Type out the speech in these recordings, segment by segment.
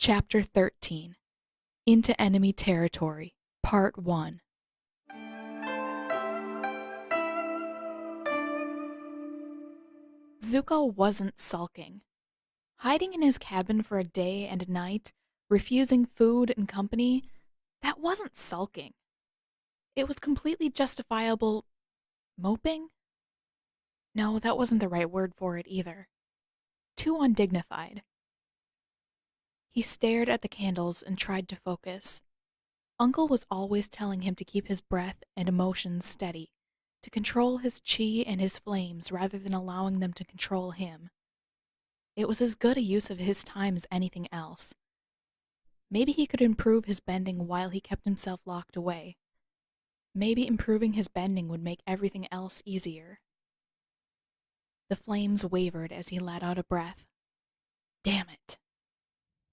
Chapter 13 Into Enemy Territory, Part 1. Zuko wasn't sulking. Hiding in his cabin for a day and a night, refusing food and company, that wasn't sulking. It was completely justifiable moping? No, that wasn't the right word for it either. Too undignified. He stared at the candles and tried to focus. Uncle was always telling him to keep his breath and emotions steady, to control his chi and his flames rather than allowing them to control him. It was as good a use of his time as anything else. Maybe he could improve his bending while he kept himself locked away. Maybe improving his bending would make everything else easier. The flames wavered as he let out a breath. Damn it.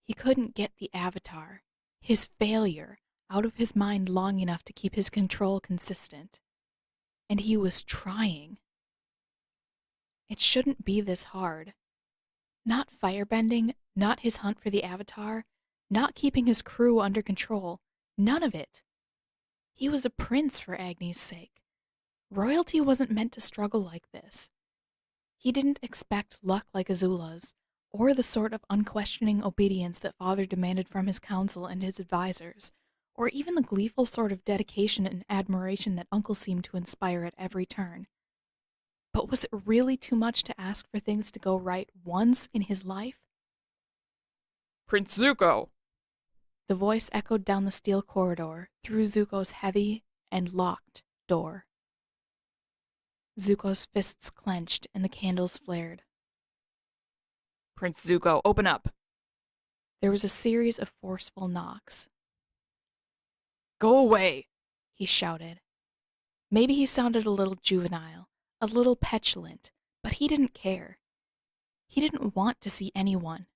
He couldn't get the avatar, his failure, out of his mind long enough to keep his control consistent. And he was trying. It shouldn't be this hard. Not firebending, not his hunt for the avatar, not keeping his crew under control, none of it. He was a prince for Agni's sake. Royalty wasn't meant to struggle like this. He didn't expect luck like Azula's, or the sort of unquestioning obedience that Father demanded from his council and his advisors, or even the gleeful sort of dedication and admiration that Uncle seemed to inspire at every turn. But was it really too much to ask for things to go right once in his life? Prince Zuko! The voice echoed down the steel corridor, through Zuko's heavy and locked door. Zuko's fists clenched and the candles flared. Prince Zuko, open up! There was a series of forceful knocks. Go away! He shouted. Maybe he sounded a little juvenile, a little petulant, but he didn't care. He didn't want to see anyone.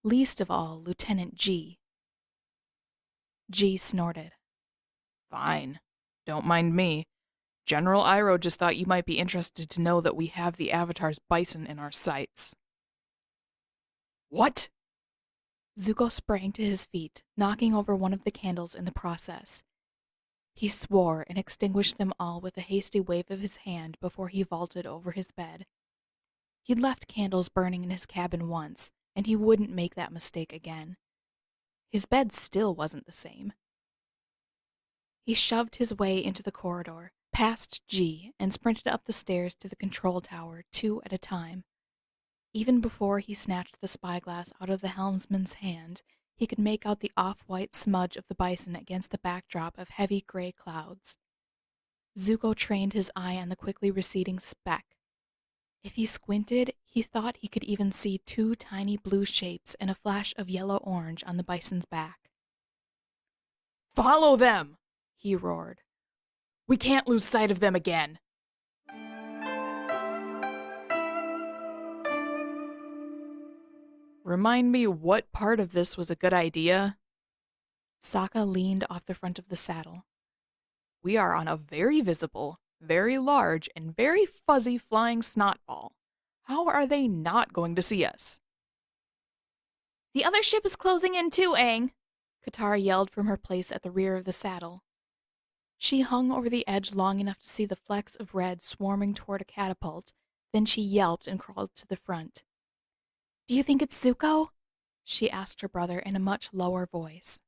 Least of all, Lieutenant G. G snorted. Fine. Don't mind me. General Iroh just thought you might be interested to know that we have the Avatar's bison in our sights. What? Zuko sprang to his feet, knocking over one of the candles in the process. He swore and extinguished them all with a hasty wave of his hand before he vaulted over his bed. He'd left candles burning in his cabin once, and he wouldn't make that mistake again. His bed still wasn't the same. He shoved his way into the corridor, past G, and sprinted up the stairs to the control tower, 2 at a time. Even before he snatched the spyglass out of the helmsman's hand, he could make out the off-white smudge of the bison against the backdrop of heavy gray clouds. Zuko trained his eye on the quickly receding speck. If he squinted, he thought he could even see 2 tiny blue shapes and a flash of yellow-orange on the bison's back. Follow them! He roared. We can't lose sight of them again! Remind me what part of this was a good idea? Sokka leaned off the front of the saddle. We are on a very visible, very large, and very fuzzy flying snot ball. How are they not going to see us? The other ship is closing in too, Aang, Katara yelled from her place at the rear of the saddle. She hung over the edge long enough to see the flecks of red swarming toward a catapult, then she yelped and crawled to the front. Do you think it's Zuko? She asked her brother in a much lower voice.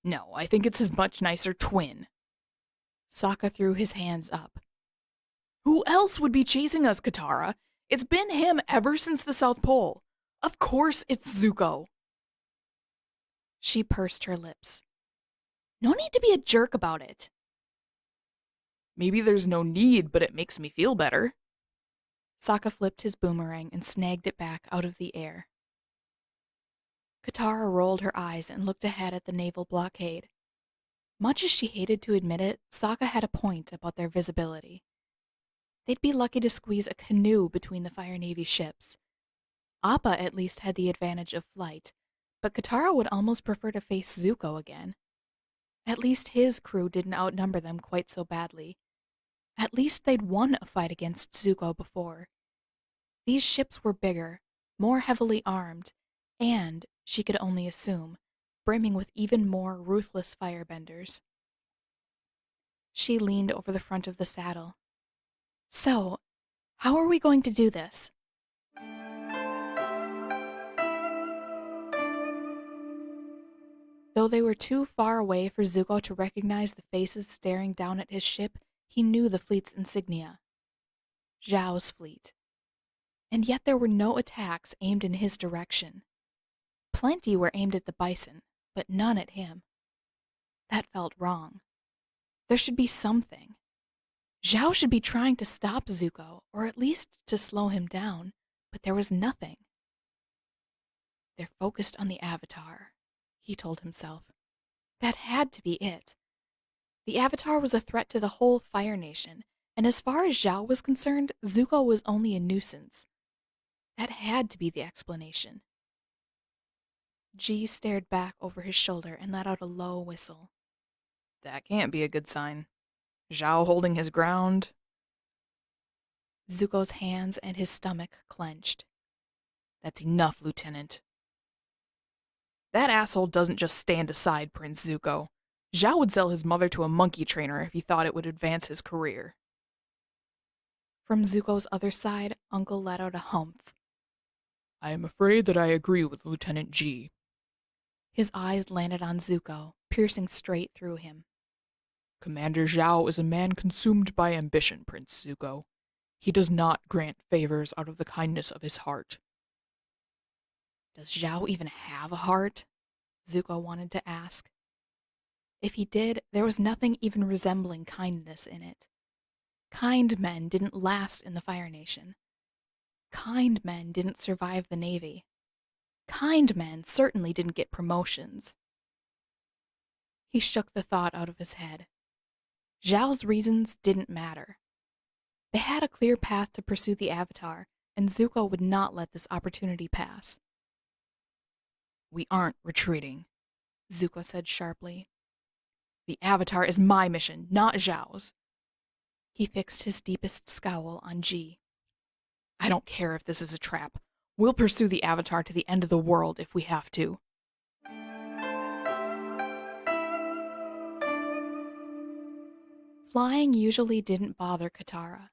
No, I think it's his much nicer twin. Sokka threw his hands up. Who else would be chasing us, Katara? It's been him ever since the South Pole. Of course it's Zuko. She pursed her lips. No need to be a jerk about it. Maybe there's no need, but it makes me feel better. Sokka flipped his boomerang and snagged it back out of the air. Katara rolled her eyes and looked ahead at the naval blockade. Much as she hated to admit it, Sokka had a point about their visibility. They'd be lucky to squeeze a canoe between the Fire Navy ships. Appa at least had the advantage of flight, but Katara would almost prefer to face Zuko again. At least his crew didn't outnumber them quite so badly. At least they'd won a fight against Zuko before. These ships were bigger, more heavily armed, and, she could only assume, brimming with even more ruthless firebenders. She leaned over the front of the saddle. So, how are we going to do this? Though they were too far away for Zuko to recognize the faces staring down at his ship, he knew the fleet's insignia. Zhao's fleet. And yet there were no attacks aimed in his direction. Plenty were aimed at the bison, but none at him. That felt wrong. There should be something. Zhao should be trying to stop Zuko, or at least to slow him down, but there was nothing. They're focused on the Avatar, he told himself. That had to be it. The Avatar was a threat to the whole Fire Nation, and as far as Zhao was concerned, Zuko was only a nuisance. That had to be the explanation. G stared back over his shoulder and let out a low whistle. That can't be a good sign. Zhao holding his ground. Zuko's hands and his stomach clenched. That's enough, Lieutenant. That asshole doesn't just stand aside, Prince Zuko. Zhao would sell his mother to a monkey trainer if he thought it would advance his career. From Zuko's other side, Uncle let out a humph. I am afraid that I agree with Lieutenant G. His eyes landed on Zuko, piercing straight through him. Commander Zhao is a man consumed by ambition, Prince Zuko. He does not grant favors out of the kindness of his heart. Does Zhao even have a heart? Zuko wanted to ask. If he did, there was nothing even resembling kindness in it. Kind men didn't last in the Fire Nation. Kind men didn't survive the Navy. Kind men certainly didn't get promotions. He shook the thought out of his head. Zhao's reasons didn't matter. They had a clear path to pursue the Avatar, and Zuko would not let this opportunity pass. We aren't retreating, Zuko said sharply. The Avatar is my mission, not Zhao's. He fixed his deepest scowl on G. I don't care if this is a trap. We'll pursue the Avatar to the end of the world if we have to. Flying usually didn't bother Katara.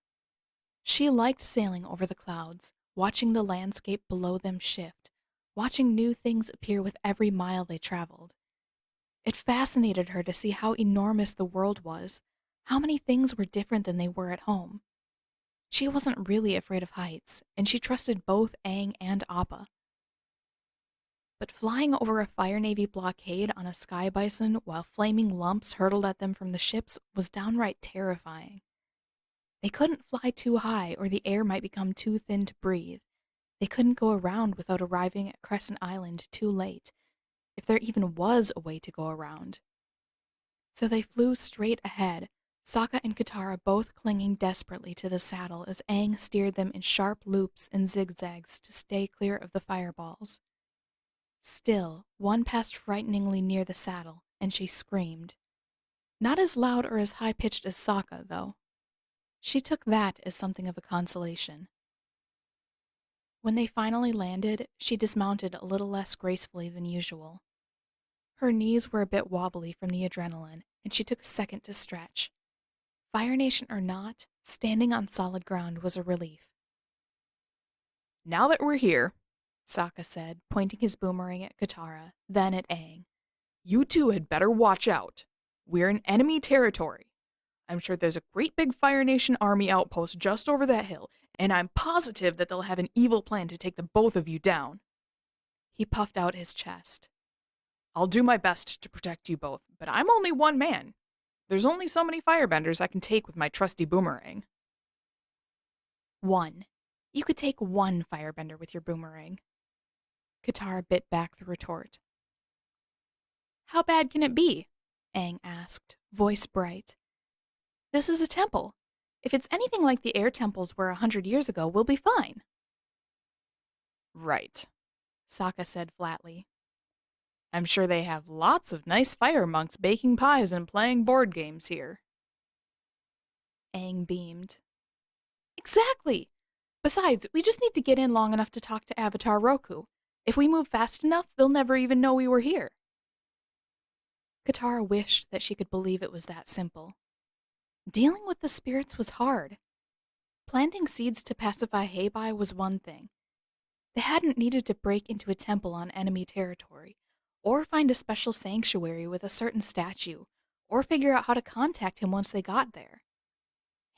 She liked sailing over the clouds, watching the landscape below them shift, watching new things appear with every mile they traveled. It fascinated her to see how enormous the world was, how many things were different than they were at home. She wasn't really afraid of heights, and she trusted both Aang and Appa. But flying over a Fire Navy blockade on a sky bison while flaming lumps hurtled at them from the ships was downright terrifying. They couldn't fly too high or the air might become too thin to breathe. They couldn't go around without arriving at Crescent Island too late, if there even was a way to go around. So they flew straight ahead, Sokka and Katara both clinging desperately to the saddle as Aang steered them in sharp loops and zigzags to stay clear of the fireballs. Still, one passed frighteningly near the saddle, and she screamed. Not as loud or as high-pitched as Sokka, though. She took that as something of a consolation. When they finally landed, she dismounted a little less gracefully than usual. Her knees were a bit wobbly from the adrenaline, and she took a second to stretch. Fire Nation or not, standing on solid ground was a relief. Now that we're here, Sokka said, pointing his boomerang at Katara, then at Aang, you two had better watch out. We're in enemy territory. I'm sure there's a great big Fire Nation army outpost just over that hill, and I'm positive that they'll have an evil plan to take the both of you down. He puffed out his chest. I'll do my best to protect you both, but I'm only one man. There's only so many firebenders I can take with my trusty boomerang. One. You could take one firebender with your boomerang. Katara bit back the retort. How bad can it be? Aang asked, voice bright. This is a temple. If it's anything like the air temples were 100 years ago, we'll be fine. Right, Sokka said flatly. I'm sure they have lots of nice fire monks baking pies and playing board games here. Aang beamed. Exactly! Besides, we just need to get in long enough to talk to Avatar Roku. If we move fast enough, they'll never even know we were here. Katara wished that she could believe it was that simple. Dealing with the spirits was hard. Planting seeds to pacify Heibai was one thing. They hadn't needed to break into a temple on enemy territory, or find a special sanctuary with a certain statue, or figure out how to contact him once they got there.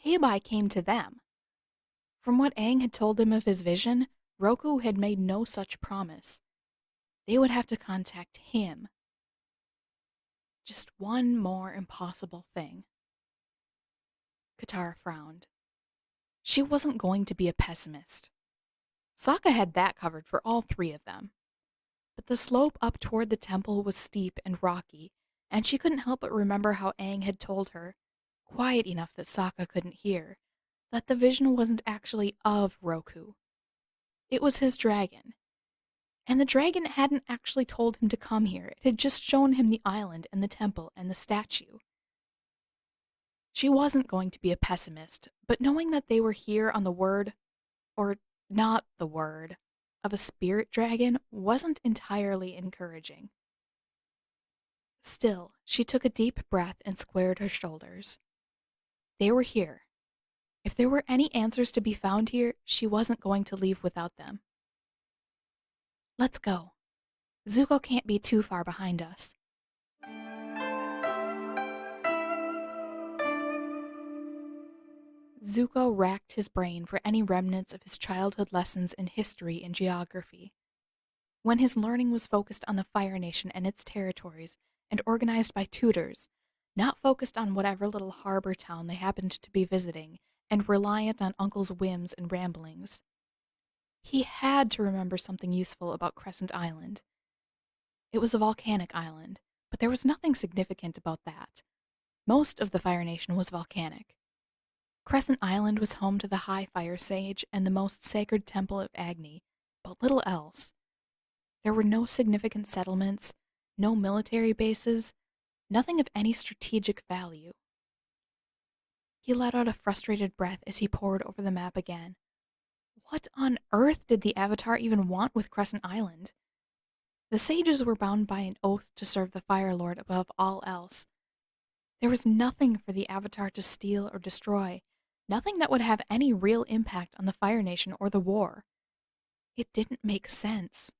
Heibai came to them. From what Aang had told them of his vision, Roku had made no such promise. They would have to contact him. Just one more impossible thing. Katara frowned. She wasn't going to be a pessimist. Sokka had that covered for all three of them. But the slope up toward the temple was steep and rocky, and she couldn't help but remember how Aang had told her, quiet enough that Sokka couldn't hear, that the vision wasn't actually of Roku. It was his dragon. And the dragon hadn't actually told him to come here. It had just shown him the island and the temple and the statue. She wasn't going to be a pessimist, but knowing that they were here on the word, or not the word, of a spirit dragon wasn't entirely encouraging. Still, she took a deep breath and squared her shoulders. They were here. If there were any answers to be found here, she wasn't going to leave without them. Let's go. Zuko can't be too far behind us. Zuko racked his brain for any remnants of his childhood lessons in history and geography. When his learning was focused on the Fire Nation and its territories, and organized by tutors, not focused on whatever little harbor town they happened to be visiting, and reliant on Uncle's whims and ramblings. He had to remember something useful about Crescent Island. It was a volcanic island, but there was nothing significant about that. Most of the Fire Nation was volcanic. Crescent Island was home to the High Fire Sage and the most sacred temple of Agni, but little else. There were no significant settlements, no military bases, nothing of any strategic value. He let out a frustrated breath as he pored over the map again. What on earth did the Avatar even want with Crescent Island? The sages were bound by an oath to serve the Fire Lord above all else. There was nothing for the Avatar to steal or destroy, nothing that would have any real impact on the Fire Nation or the war. It didn't make sense.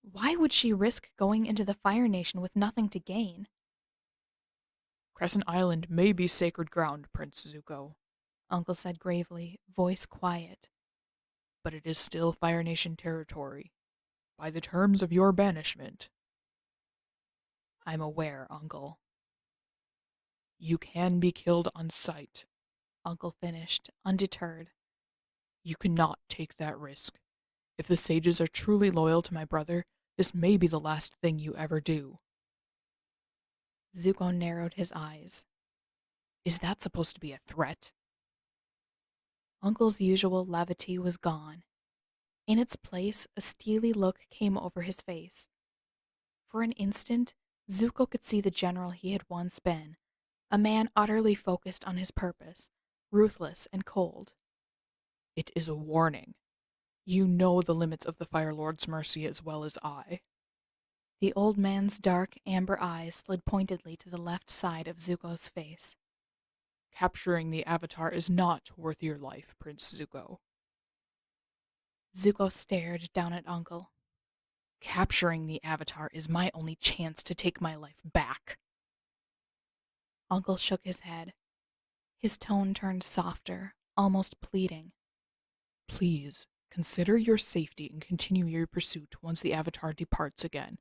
Why would she risk going into the Fire Nation with nothing to gain? Crescent Island may be sacred ground, Prince Zuko, Uncle said gravely, voice quiet. But it is still Fire Nation territory. By the terms of your banishment. I'm aware, Uncle. You can be killed on sight, Uncle finished, undeterred. You cannot take that risk. If the sages are truly loyal to my brother, this may be the last thing you ever do. Zuko narrowed his eyes. Is that supposed to be a threat? Uncle's usual levity was gone. In its place, a steely look came over his face. For an instant, Zuko could see the general he had once been, a man utterly focused on his purpose, ruthless and cold. It is a warning. You know the limits of the Fire Lord's mercy as well as I. The old man's dark, amber eyes slid pointedly to the left side of Zuko's face. Capturing the Avatar is not worth your life, Prince Zuko. Zuko stared down at Uncle. Capturing the Avatar is my only chance to take my life back. Uncle shook his head. His tone turned softer, almost pleading. Please, consider your safety and continue your pursuit once the Avatar departs again.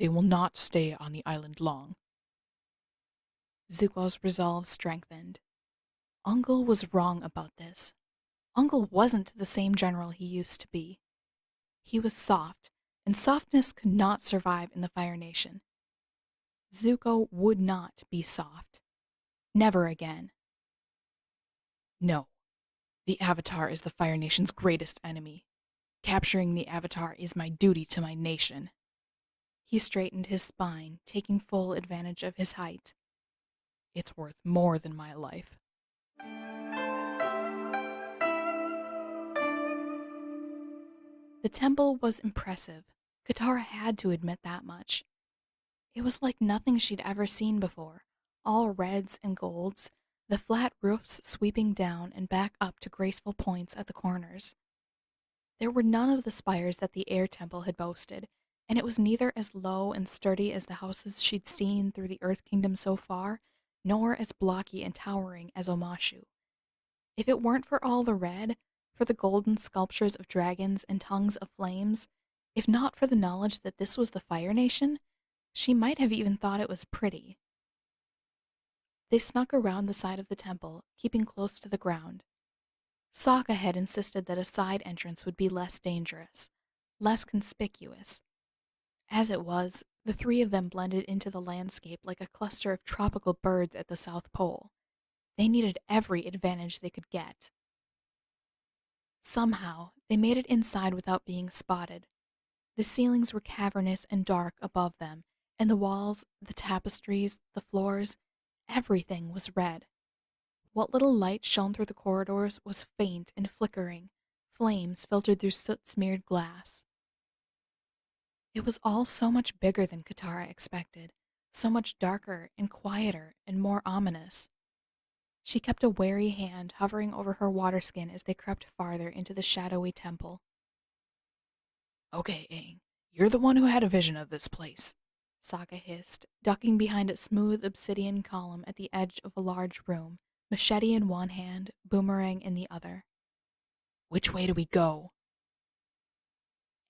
They will not stay on the island long. Zuko's resolve strengthened. Uncle was wrong about this. Uncle wasn't the same general he used to be. He was soft, and softness could not survive in the Fire Nation. Zuko would not be soft. Never again. No. The Avatar is the Fire Nation's greatest enemy. Capturing the Avatar is my duty to my nation. He straightened his spine, taking full advantage of his height. It's worth more than my life. The temple was impressive, Katara had to admit that much. It was like nothing she'd ever seen before, all reds and golds, the flat roofs sweeping down and back up to graceful points at the corners. There were none of the spires that the air temple had boasted, and it was neither as low and sturdy as the houses she'd seen through the Earth Kingdom so far, nor as blocky and towering as Omashu. If it weren't for all the red, for the golden sculptures of dragons and tongues of flames, if not for the knowledge that this was the Fire Nation, she might have even thought it was pretty. They snuck around the side of the temple, keeping close to the ground. Sokka had insisted that a side entrance would be less dangerous, less conspicuous. As it was, the three of them blended into the landscape like a cluster of tropical birds at the South Pole. They needed every advantage they could get. Somehow, they made it inside without being spotted. The ceilings were cavernous and dark above them, and the walls, the tapestries, the floors, everything was red. What little light shone through the corridors was faint and flickering, flames filtered through soot-smeared glass. It was all so much bigger than Katara expected, so much darker and quieter and more ominous. She kept a wary hand hovering over her water skin as they crept farther into the shadowy temple. Okay, Aang, you're the one who had a vision of this place, Sokka hissed, ducking behind a smooth obsidian column at the edge of a large room, machete in one hand, boomerang in the other. Which way do we go?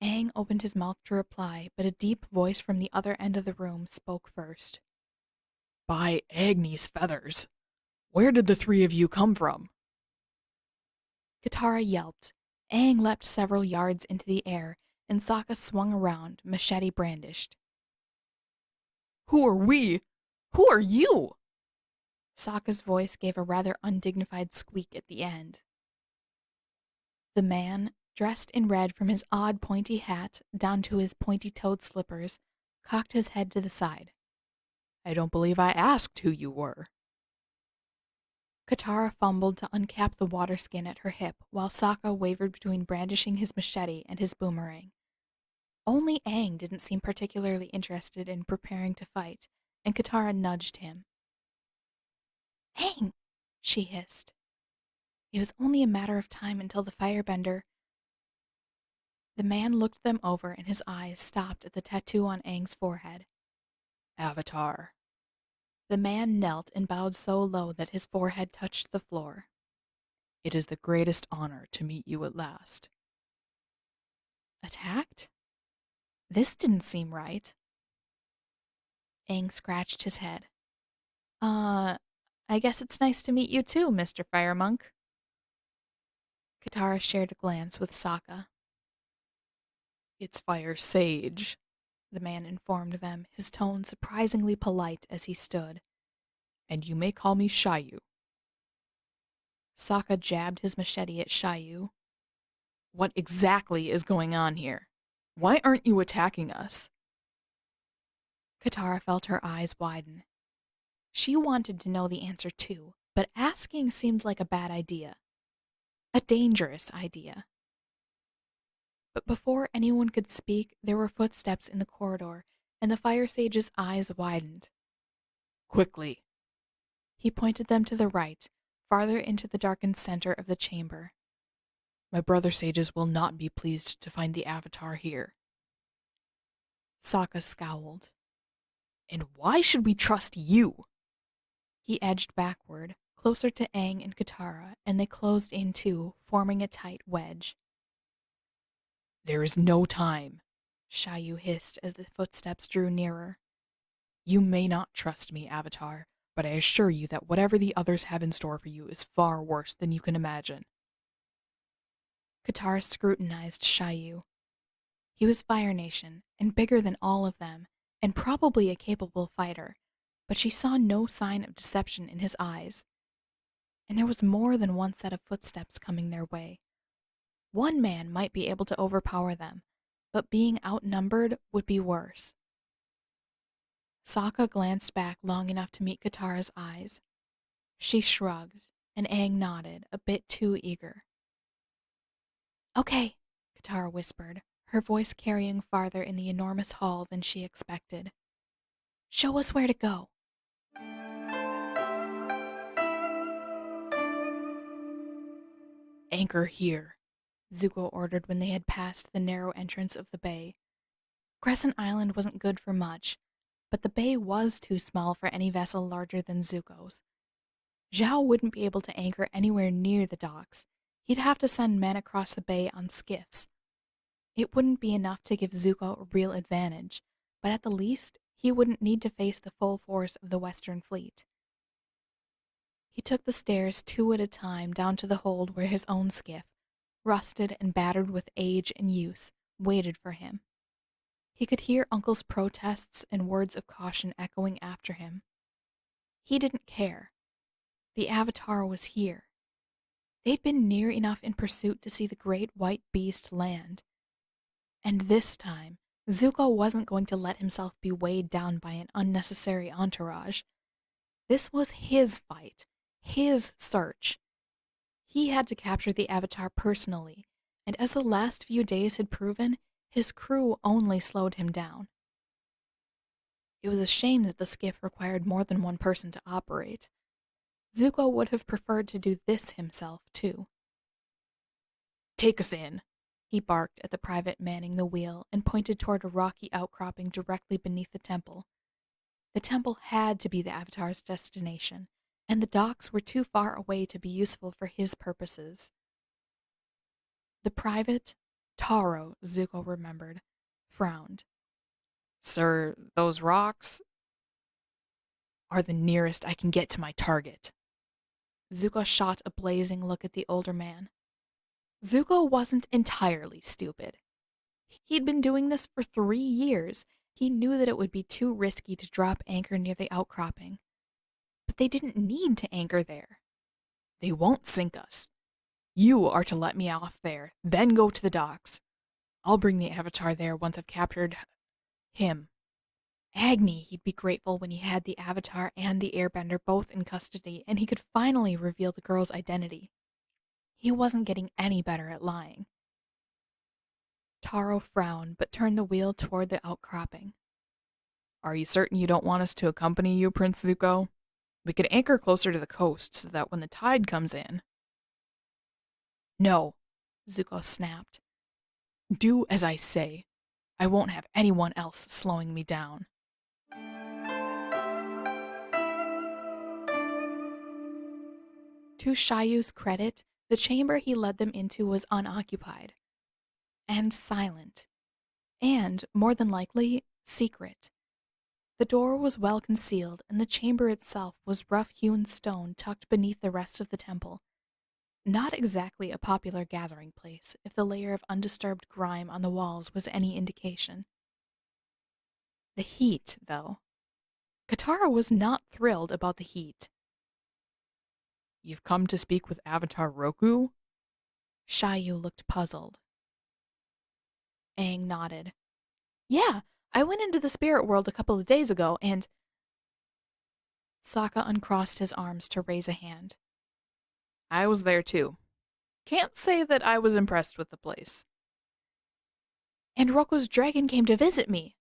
Aang opened his mouth to reply, but a deep voice from the other end of the room spoke first. By Agni's feathers! Where did the three of you come from? Katara yelped. Aang leapt several yards into the air, and Sokka swung around, machete brandished. Who are we? Who are you? Sokka's voice gave a rather undignified squeak at the end. The man, dressed in red from his odd pointy hat down to his pointy-toed slippers, cocked his head to the side. I don't believe I asked who you were. Katara fumbled to uncap the water skin at her hip while Sokka wavered between brandishing his machete and his boomerang. Only Aang didn't seem particularly interested in preparing to fight, and Katara nudged him. "Aang!" she hissed. It was only a matter of time until the firebender. The man looked them over and his eyes stopped at the tattoo on Aang's forehead. Avatar. The man knelt and bowed so low that his forehead touched the floor. It is the greatest honor to meet you at last. Attacked? This didn't seem right. Aang scratched his head. I guess it's nice to meet you too, Mr. Fire Monk. Katara shared a glance with Sokka. It's Fire Sage, the man informed them, his tone surprisingly polite as he stood. And you may call me Shayu. Sokka jabbed his machete at Shayu. What exactly is going on here? Why aren't you attacking us? Katara felt her eyes widen. She wanted to know the answer too, but asking seemed like a bad idea. A dangerous idea. But before anyone could speak, there were footsteps in the corridor, and the Fire Sage's eyes widened. Quickly. He pointed them to the right, farther into the darkened center of the chamber. My brother sages will not be pleased to find the Avatar here. Sokka scowled. And why should we trust you? He edged backward, closer to Aang and Katara, and they closed in too, forming a tight wedge. There is no time, Shayu hissed as the footsteps drew nearer. You may not trust me, Avatar, but I assure you that whatever the others have in store for you is far worse than you can imagine. Katara scrutinized Shayu. He was Fire Nation, and bigger than all of them, and probably a capable fighter, but she saw no sign of deception in his eyes. And there was more than one set of footsteps coming their way. One man might be able to overpower them, but being outnumbered would be worse. Sokka glanced back long enough to meet Katara's eyes. She shrugged, and Aang nodded, a bit too eager. Okay, Katara whispered, her voice carrying farther in the enormous hall than she expected. "Show us where to go." "Anchor here," Zuko ordered when they had passed the narrow entrance of the bay. Crescent Island wasn't good for much, but the bay was too small for any vessel larger than Zuko's. Zhao wouldn't be able to anchor anywhere near the docks. He'd have to send men across the bay on skiffs. It wouldn't be enough to give Zuko a real advantage, but at the least, he wouldn't need to face the full force of the Western Fleet. He took the stairs 2 at a time down to the hold where his own skiff, rusted and battered with age and use, waited for him. He could hear Uncle's protests and words of caution echoing after him. He didn't care. The Avatar was here. They'd been near enough in pursuit to see the great white beast land. And this time, Zuko wasn't going to let himself be weighed down by an unnecessary entourage. This was his fight, his search. He had to capture the Avatar personally, and as the last few days had proven, his crew only slowed him down. It was a shame that the skiff required more than one person to operate. Zuko would have preferred to do this himself, too. "Take us in," He barked at the private manning the wheel and pointed toward a rocky outcropping directly beneath the temple. The temple had to be the Avatar's destination, and the docks were too far away to be useful for his purposes. The private, Taro, Zuko remembered, frowned. "Sir, those rocks are the nearest I can get to my target." Zuko shot a blazing look at the older man. Zuko wasn't entirely stupid. He'd been doing this for 3 years. He knew that it would be too risky to drop anchor near the outcropping. But they didn't need to anchor there. "They won't sink us. You are to let me off there, then go to the docks. I'll bring the Avatar there once I've captured him." Agni, he'd be grateful when he had the Avatar and the Airbender both in custody and he could finally reveal the girl's identity. He wasn't getting any better at lying. Taro frowned but turned the wheel toward the outcropping. "Are you certain you don't want us to accompany you, Prince Zuko? We could anchor closer to the coast so that when the tide comes in—" "No," Zuko snapped. "Do as I say. I won't have anyone else slowing me down." To Shayu's credit, the chamber he led them into was unoccupied. And silent. And, more than likely, secret. The door was well concealed, and the chamber itself was rough-hewn stone tucked beneath the rest of the temple. Not exactly a popular gathering place, if the layer of undisturbed grime on the walls was any indication. The heat, though. Katara was not thrilled about the heat. "You've come to speak with Avatar Roku?" Shayu looked puzzled. Aang nodded. "Yeah, I went into the spirit world a couple of days ago, and—" Sokka uncrossed his arms to raise a hand. "I was there too. Can't say that I was impressed with the place." "And Roku's dragon came to visit me,"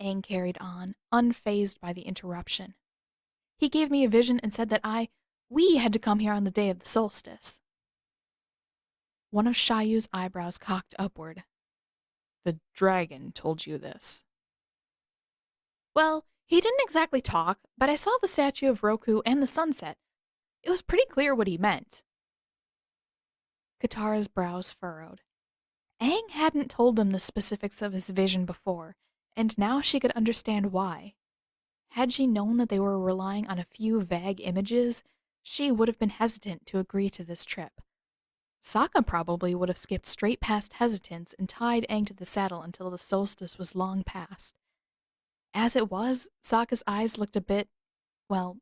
Aang carried on, unfazed by the interruption. "He gave me a vision and said that we had to come here on the day of the solstice." One of Shayu's eyebrows cocked upward. "The dragon told you this?" "Well, he didn't exactly talk, but I saw the statue of Roku and the sunset. It was pretty clear what he meant." Katara's brows furrowed. Aang hadn't told them the specifics of his vision before, and now she could understand why. Had she known that they were relying on a few vague images, she would have been hesitant to agree to this trip. Sokka probably would have skipped straight past hesitance and tied Aang to the saddle until the solstice was long past. As it was, Sokka's eyes looked a bit, well,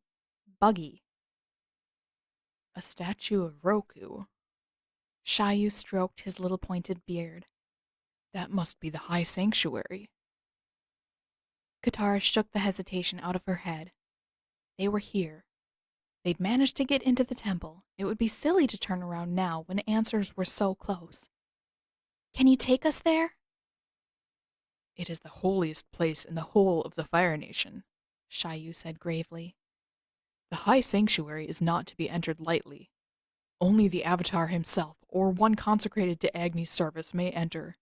buggy. "A statue of Roku." Shayu stroked his little pointed beard. "That must be the high sanctuary." Katara shook the hesitation out of her head. They were here. They'd managed to get into the temple. It would be silly to turn around now when answers were so close. "Can you take us there?" It is the holiest place in the whole of the Fire Nation, Shayu said gravely. The High Sanctuary is not to be entered lightly. Only the Avatar himself, or one consecrated to Agni's service, may enter.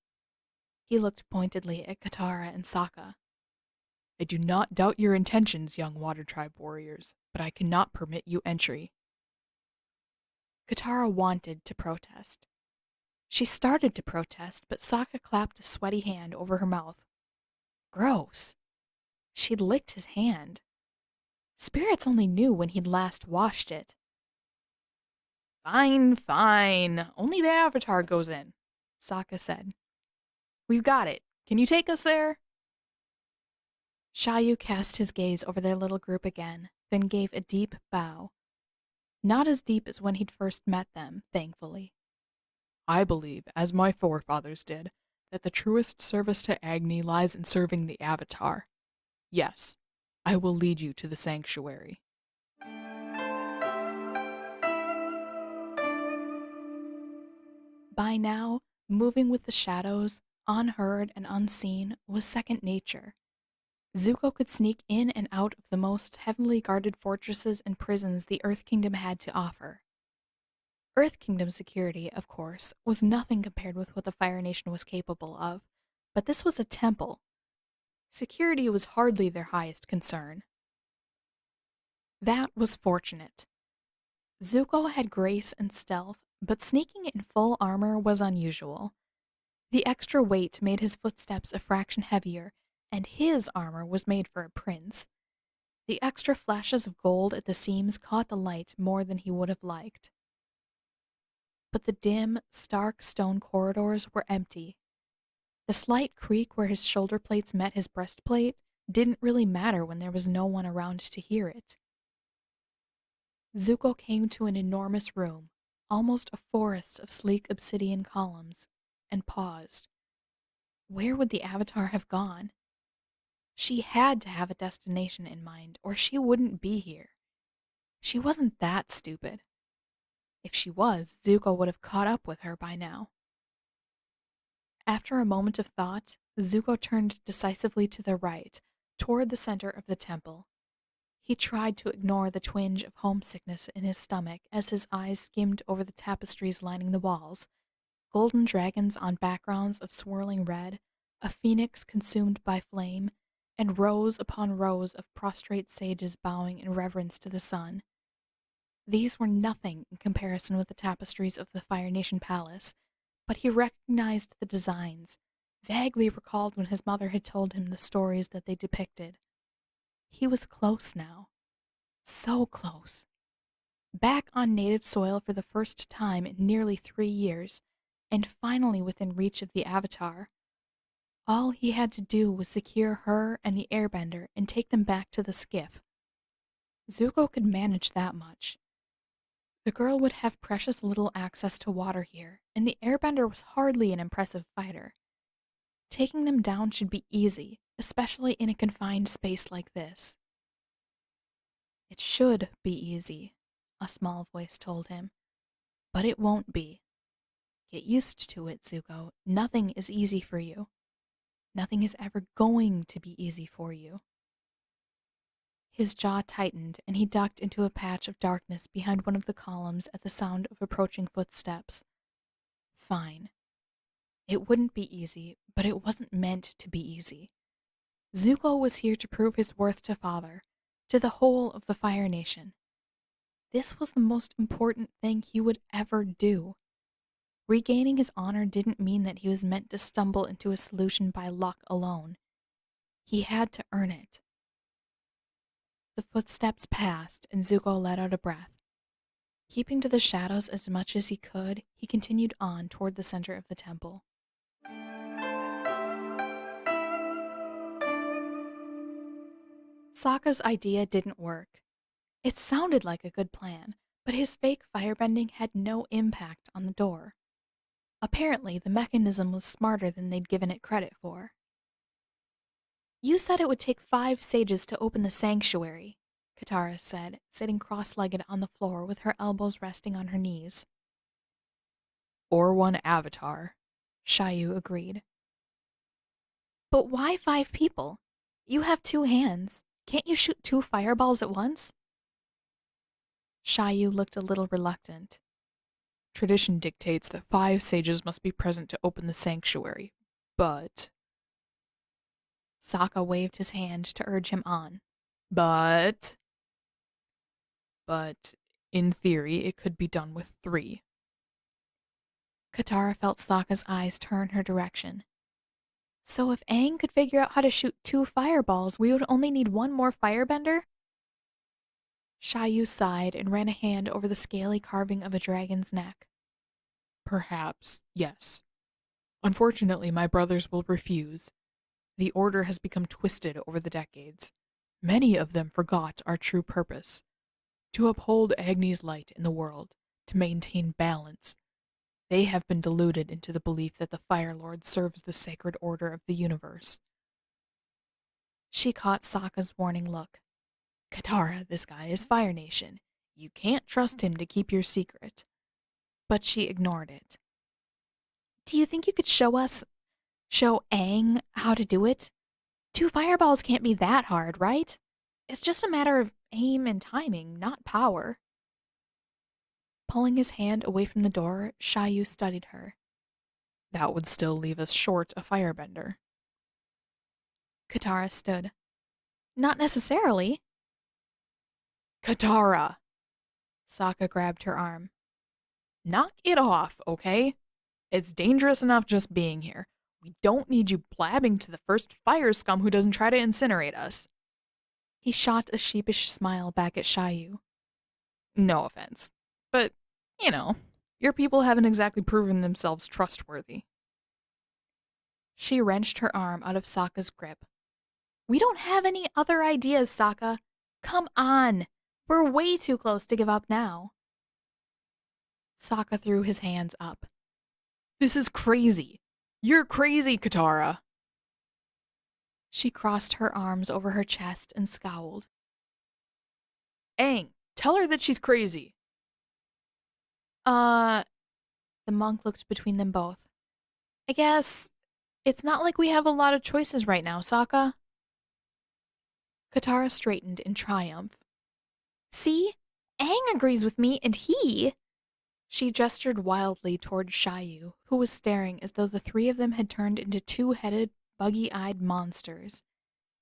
He looked pointedly at Katara and Sokka. I do not doubt your intentions, young Water Tribe warriors, but I cannot permit you entry. Katara wanted to protest. She started to protest, but Sokka clapped a sweaty hand over her mouth. Gross. She'd licked his hand. Spirits only knew when he'd last washed it. Fine, fine. Only the Avatar goes in, Sokka said. We've got it. Can you take us there? Shayu cast his gaze over their little group again, then gave a deep bow. Not as deep as when he'd first met them, thankfully. I believe, as my forefathers did, that the truest service to Agni lies in serving the Avatar. Yes, I will lead you to the sanctuary. By now, moving with the shadows, unheard and unseen, was second nature. Zuko could sneak in and out of the most heavily guarded fortresses and prisons the Earth Kingdom had to offer. Earth Kingdom security, of course, was nothing compared with what the Fire Nation was capable of, but this was a temple. Security was hardly their highest concern. That was fortunate. Zuko had grace and stealth, but sneaking in full armor was unusual. The extra weight made his footsteps a fraction heavier, and his armor was made for a prince. The extra flashes of gold at the seams caught the light more than he would have liked. But the dim, stark stone corridors were empty. The slight creak where his shoulder plates met his breastplate didn't really matter when there was no one around to hear it. Zuko came to an enormous room, almost a forest of sleek obsidian columns, and paused. Where would the Avatar have gone? She had to have a destination in mind, or she wouldn't be here. She wasn't that stupid. If she was, Zuko would have caught up with her by now. After a moment of thought, Zuko turned decisively to the right, toward the center of the temple. He tried to ignore the twinge of homesickness in his stomach as his eyes skimmed over the tapestries lining the walls, golden dragons on backgrounds of swirling red, a phoenix consumed by flame, and rows upon rows of prostrate sages bowing in reverence to the sun. These were nothing in comparison with the tapestries of the Fire Nation Palace, but he recognized the designs, vaguely recalled when his mother had told him the stories that they depicted. He was close now. So close. Back on native soil for the first time in nearly 3 years, and finally within reach of the Avatar. All he had to do was secure her and the airbender and take them back to the skiff. Zuko could manage that much. The girl would have precious little access to water here, and the airbender was hardly an impressive fighter. Taking them down should be easy, especially in a confined space like this. It should be easy, a small voice told him. But it won't be. Get used to it, Zuko. Nothing is easy for you. Nothing is ever going to be easy for you. His jaw tightened, and he ducked into a patch of darkness behind one of the columns at the sound of approaching footsteps. Fine. It wouldn't be easy, but it wasn't meant to be easy. Zuko was here to prove his worth to Father, to the whole of the Fire Nation. This was the most important thing he would ever do. Regaining his honor didn't mean that he was meant to stumble into a solution by luck alone. He had to earn it. The footsteps passed, and Zuko let out a breath. Keeping to the shadows as much as he could, he continued on toward the center of the temple. Sokka's idea didn't work. It sounded like a good plan, but his fake firebending had no impact on the door. Apparently, the mechanism was smarter than they'd given it credit for. You said it would take 5 sages to open the sanctuary, Katara said, sitting cross-legged on the floor with her elbows resting on her knees. Or one Avatar, Shayu agreed. But why 5 people? You have 2 hands. Can't you shoot 2 fireballs at once? Shayu looked a little reluctant. Tradition dictates that 5 sages must be present to open the sanctuary, but... Sokka waved his hand to urge him on. But, in theory, it could be done with 3. Katara felt Sokka's eyes turn her direction. So if Aang could figure out how to shoot 2 fireballs, we would only need 1 more firebender? Shayu sighed and ran a hand over the scaly carving of a dragon's neck. Perhaps, yes. Unfortunately, my brothers will refuse. The order has become twisted over the decades. Many of them forgot our true purpose. To uphold Agni's light in the world, to maintain balance. They have been deluded into the belief that the Fire Lord serves the sacred order of the universe. She caught Sokka's warning look. Katara, this guy is Fire Nation. You can't trust him to keep your secret. But she ignored it. Do you think you could show Aang how to do it? 2 fireballs can't be that hard, right? It's just a matter of aim and timing, not power. Pulling his hand away from the door, Shayu studied her. That would still leave us short a firebender. Katara stood. Not necessarily. Katara! Sokka grabbed her arm. Knock it off, okay? It's dangerous enough just being here. We don't need you blabbing to the first fire scum who doesn't try to incinerate us. He shot a sheepish smile back at Shayu. No offense. But, you know, your people haven't exactly proven themselves trustworthy. She wrenched her arm out of Sokka's grip. We don't have any other ideas, Sokka. Come on. We're way too close to give up now. Sokka threw his hands up. This is crazy. You're crazy, Katara. She crossed her arms over her chest and scowled. Aang, tell her that she's crazy. The monk looked between them both. I guess it's not like we have a lot of choices right now, Sokka. Katara straightened in triumph. See? Aang agrees with me, and he... She gestured wildly toward Shayu, who was staring as though the 3 of them had turned into 2-headed, buggy-eyed monsters.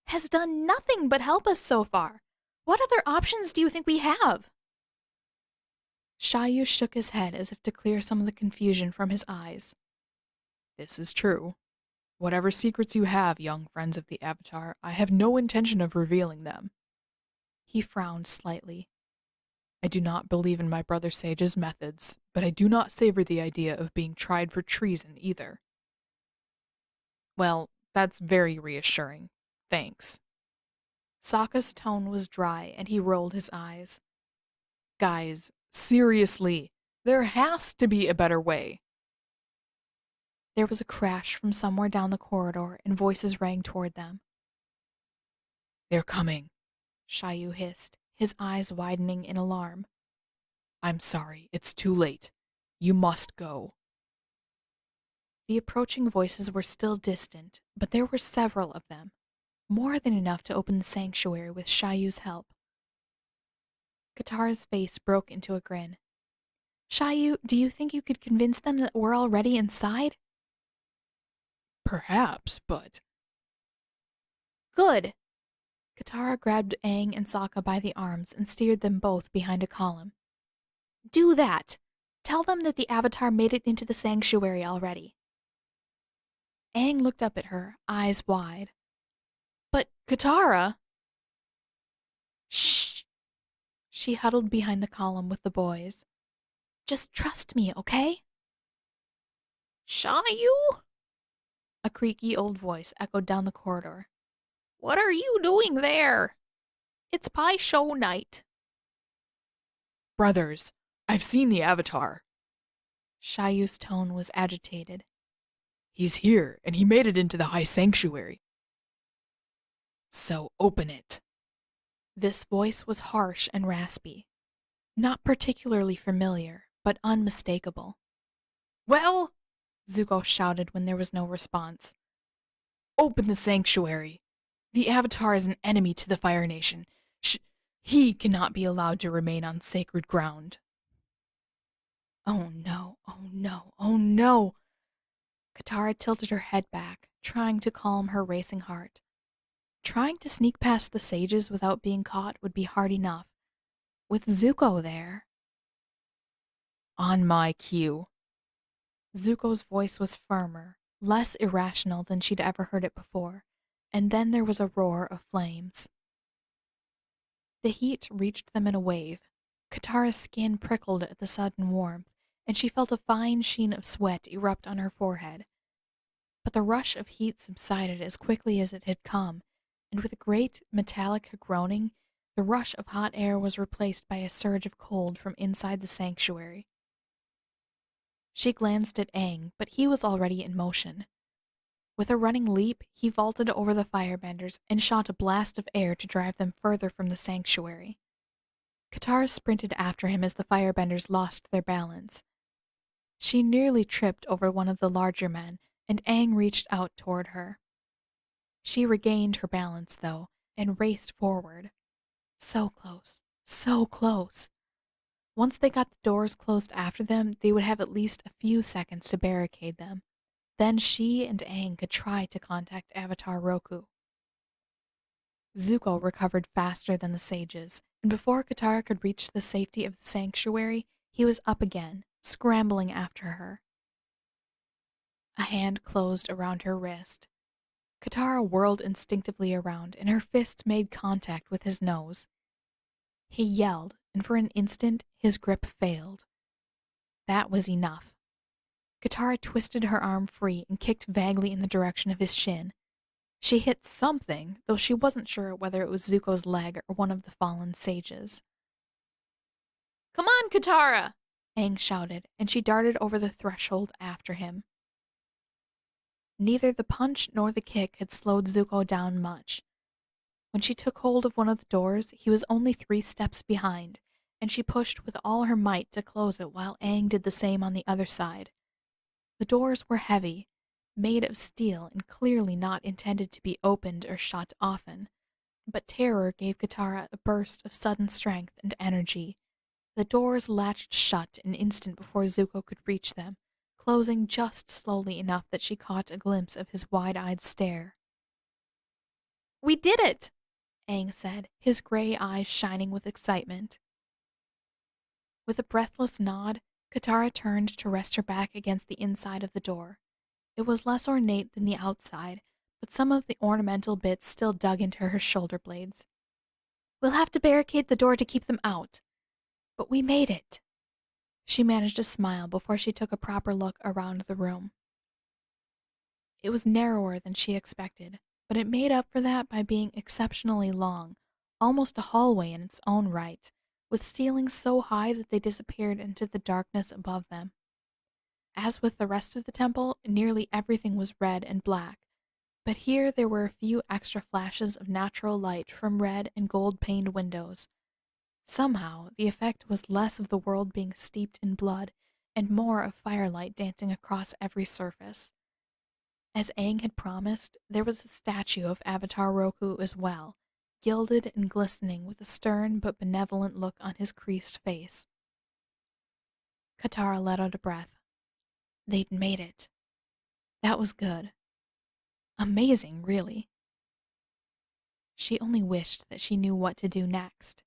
Has done nothing but help us so far. What other options do you think we have? Shayu shook his head as if to clear some of the confusion from his eyes. This is true. Whatever secrets you have, young friends of the Avatar, I have no intention of revealing them. He frowned slightly. I do not believe in my brother Sage's methods, but I do not savor the idea of being tried for treason either. Well, that's very reassuring. Thanks. Sokka's tone was dry, and he rolled his eyes. Guys, seriously, there has to be a better way. There was a crash from somewhere down the corridor, and voices rang toward them. They're coming, Shayu hissed, his eyes widening in alarm. I'm sorry, it's too late. You must go. The approaching voices were still distant, but there were several of them, more than enough to open the sanctuary with Shayu's help. Katara's face broke into a grin. Shayu, do you think you could convince them that we're already inside? Perhaps, but... Good! Katara grabbed Aang and Sokka by the arms and steered them both behind a column. Do that! Tell them that the Avatar made it into the sanctuary already. Aang looked up at her, eyes wide. But Katara... Shh! She huddled behind the column with the boys. Just trust me, okay? Shayu? A creaky old voice echoed down the corridor. What are you doing there? It's pie show night. Brothers, I've seen the Avatar. Shayu's tone was agitated. He's here, and he made it into the High Sanctuary. So open it. This voice was harsh and raspy. Not particularly familiar, but unmistakable. Well, Zuko shouted when there was no response. Open the sanctuary. The Avatar is an enemy to the Fire Nation. He cannot be allowed to remain on sacred ground. Oh no, oh no, oh no! Katara tilted her head back, trying to calm her racing heart. Trying to sneak past the sages without being caught would be hard enough. With Zuko there... On my cue. Zuko's voice was firmer, less irrational than she'd ever heard it before, and then there was a roar of flames. The heat reached them in a wave. Katara's skin prickled at the sudden warmth, and she felt a fine sheen of sweat erupt on her forehead. But the rush of heat subsided as quickly as it had come, and with a great metallic groaning, the rush of hot air was replaced by a surge of cold from inside the sanctuary. She glanced at Aang, but he was already in motion. With a running leap, he vaulted over the firebenders and shot a blast of air to drive them further from the sanctuary. Katara sprinted after him as the firebenders lost their balance. She nearly tripped over one of the larger men, and Aang reached out toward her. She regained her balance, though, and raced forward. So close, so close. Once they got the doors closed after them, they would have at least a few seconds to barricade them. Then she and Aang could try to contact Avatar Roku. Zuko recovered faster than the sages, and before Katara could reach the safety of the sanctuary, he was up again, scrambling after her. A hand closed around her wrist. Katara whirled instinctively around, and her fist made contact with his nose. He yelled, and for an instant his grip failed. That was enough. Katara twisted her arm free and kicked vaguely in the direction of his shin. She hit something, though she wasn't sure whether it was Zuko's leg or one of the fallen sages. Come on, Katara! Aang shouted, and she darted over the threshold after him. Neither the punch nor the kick had slowed Zuko down much. When she took hold of one of the doors, he was only 3 steps behind, and she pushed with all her might to close it while Aang did the same on the other side. The doors were heavy, made of steel and clearly not intended to be opened or shut often, but terror gave Katara a burst of sudden strength and energy. The doors latched shut an instant before Zuko could reach them, closing just slowly enough that she caught a glimpse of his wide-eyed stare. "We did it!" Aang said, his gray eyes shining with excitement. With a breathless nod, Katara turned to rest her back against the inside of the door. It was less ornate than the outside, but some of the ornamental bits still dug into her shoulder blades. "We'll have to barricade the door to keep them out. But we made it." She managed a smile before she took a proper look around the room. It was narrower than she expected, but it made up for that by being exceptionally long, almost a hallway in its own right, with ceilings so high that they disappeared into the darkness above them. As with the rest of the temple, nearly everything was red and black, but here there were a few extra flashes of natural light from red and gold-paned windows. Somehow, the effect was less of the world being steeped in blood and more of firelight dancing across every surface. As Aang had promised, there was a statue of Avatar Roku as well, gilded and glistening with a stern but benevolent look on his creased face. Katara let out a breath. They'd made it. That was good. Amazing, really. She only wished that she knew what to do next.